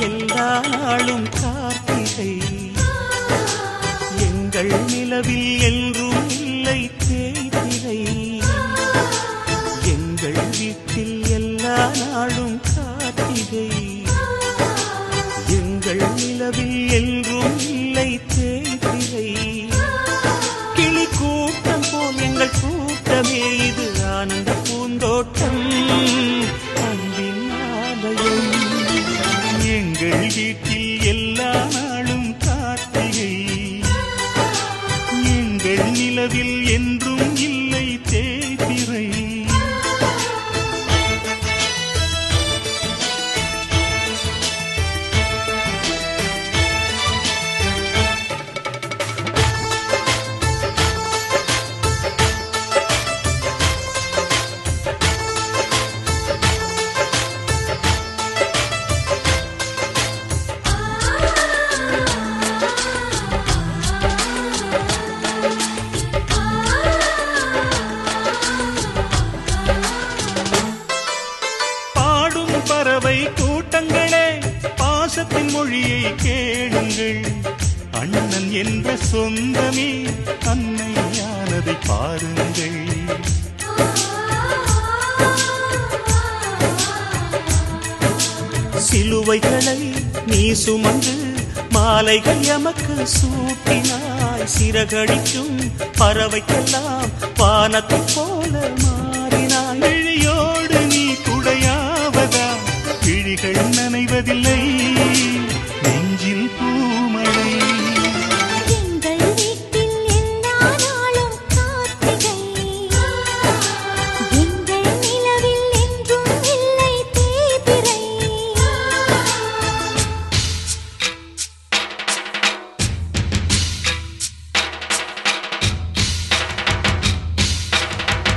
எல்லா நாளும் கார்த்திகை எங்கள் நிலவில் என்றும் இல்லை தேய்திரை எங்கள் வீட்டில் எல்லா நாளும் கார்த்திகை எங்கள் நிலவில் என்றும் இல்லை தேய்திரை கிளி கூட்டம் போல் எங்கள் கூட்டமே இது ஆனந்த பூந்தோட்டம் அன்பின் ஆலயம் எங்கள் வீட்டில் எல்லா நாளும் கார்த்திகை எங்கள் நிலவில் என்றும் இல்லை தேய்திரை பறவை கூட்டங்களே பாசத்தின் மொழியை கேளுங்கள் அண்ணன் என்ற சொந்தமே அன்னையானதை பாருங்கள் சிலுவைகளை நீ சுமந்து மாலைகள் எமக்கு சூட்டினாய் சிறகடிக்கும் பறவைக்கெல்லாம் வானத்தைப் போல